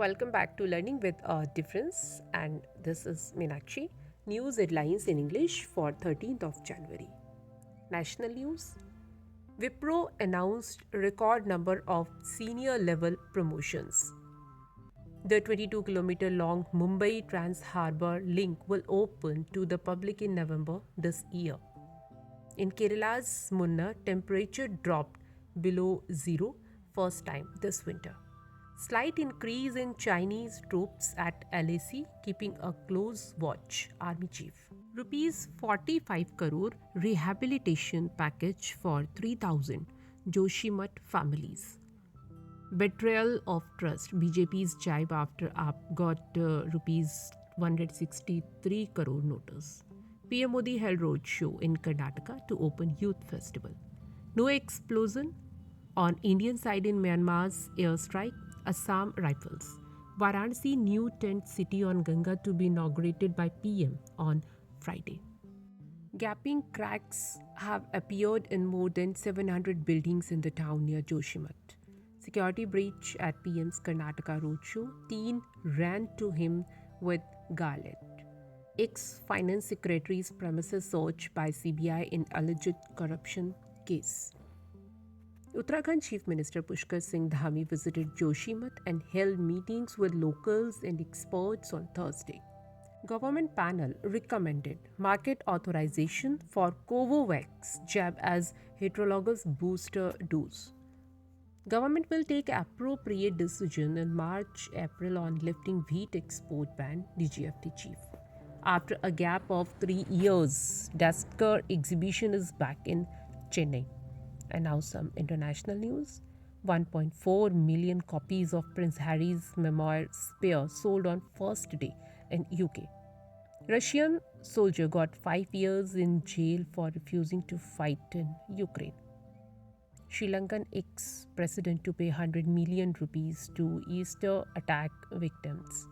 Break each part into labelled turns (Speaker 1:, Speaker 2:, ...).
Speaker 1: Welcome back to Learning with a Difference, and this is Meenakshi. News headlines in English for 13th of January. National news. Wipro announced record number of senior level promotions. The 22-kilometer long Mumbai Trans Harbour link will open to the public in November this year. In Kerala's Munnar, temperature dropped below zero first time this winter. Slight increase in Chinese troops at LAC, keeping a close watch, Army Chief. Rupees 45 crore rehabilitation package for 3,000 Joshimat families. Betrayal of trust. BJP's jibe after AAP got rupees 163 crore notice. PM Modi held roadshow in Karnataka to open youth festival. No explosion on Indian side in Myanmar's airstrike. Assam Rifles. Varanasi new tent city on Ganga to be inaugurated by PM on Friday. Gaping cracks have appeared in more than 700 buildings in the town near Joshimat. Security breach at PM's Karnataka roadshow. Teen ran to him with garland. Ex-finance secretary's premises searched by CBI in alleged corruption case. Uttarakhand Chief Minister Pushkar Singh Dhami visited Joshimat and held meetings with locals and experts on Thursday. Government panel recommended market authorization for Covovax jab as heterologous booster dose. Government will take appropriate decision in March-April on lifting wheat export ban, DGFT chief. After a gap of 3 years, Dasker exhibition is back in Chennai. And now some international news. 1.4 million copies of Prince Harry's memoir Spare sold on first day in UK. Russian soldier got 5 years in jail for refusing to fight in Ukraine. Sri Lankan ex-president to pay 100 million rupees to Easter attack victims.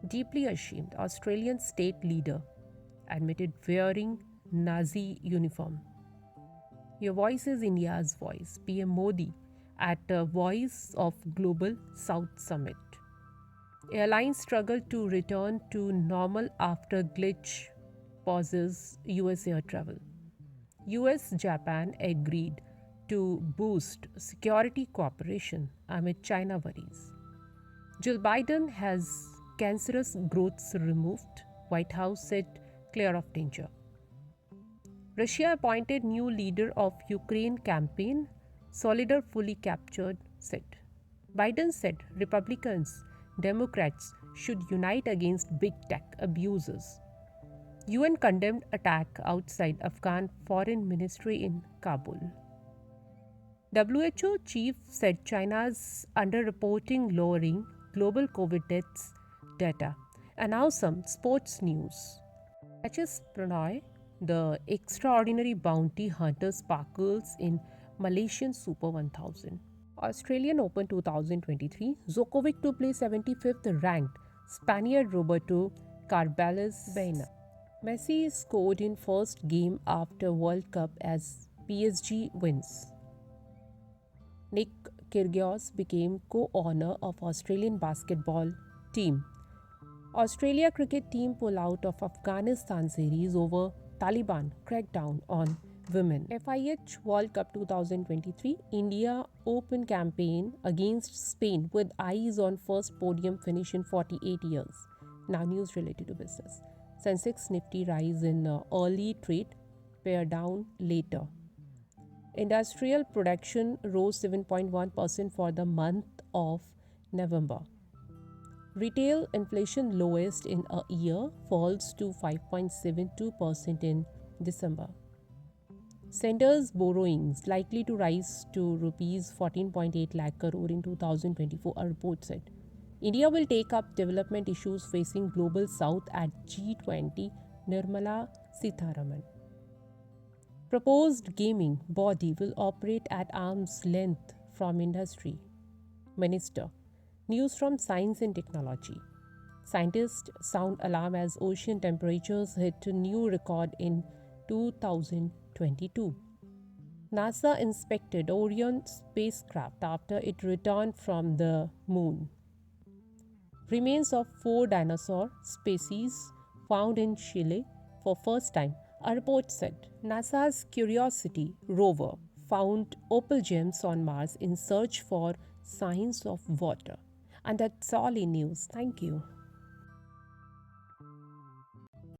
Speaker 1: Deeply ashamed, Australian state leader admitted wearing Nazi uniform. Your voice is India's voice. PM Modi at the Voice of Global South Summit. Airlines struggle to return to normal after glitch pauses US air travel. US-Japan agreed to boost security cooperation amid China worries. Joe Biden has cancerous growths removed. White House said clear of danger. Russia appointed new leader of Ukraine campaign, Solidar fully captured, said. Biden said Republicans, Democrats should unite against big tech abusers. UN condemned attack outside Afghan foreign ministry in Kabul. WHO chief said China's underreporting lowering global COVID deaths data. And now some sports news. HS Prannoy, the extraordinary bounty hunter, sparkles in Malaysian Super 1000. Australian Open 2023, Djokovic to play 75th ranked Spaniard Roberto Carballes Baena. Messi scored in first game after World Cup as PSG wins. Nick Kyrgios became co-owner of Australian basketball team. Australia cricket team pull out of Afghanistan series over Taliban crackdown on women. FIH World Cup 2023 India Open campaign against Spain with eyes on first podium finish in 48 years. Now news related to business. Sensex Nifty rise in early trade, pair down later. Industrial production rose 7.1% for the month of November. Retail inflation lowest in a year falls to 5.72% in December. Centre's borrowings likely to rise to rupees 14.8 lakh crore in 2024, a report said. India will take up development issues facing Global South at G20, Nirmala Sitharaman. Proposed gaming body will operate at arm's length from industry. Minister. News from Science and Technology. Scientists sound alarm as ocean temperatures hit a new record in 2022. NASA inspected Orion spacecraft after it returned from the moon. Remains of four dinosaur species found in Chile for first time. A report said NASA's Curiosity rover found opal gems on Mars in search for signs of water. And that's all in news. Thank you.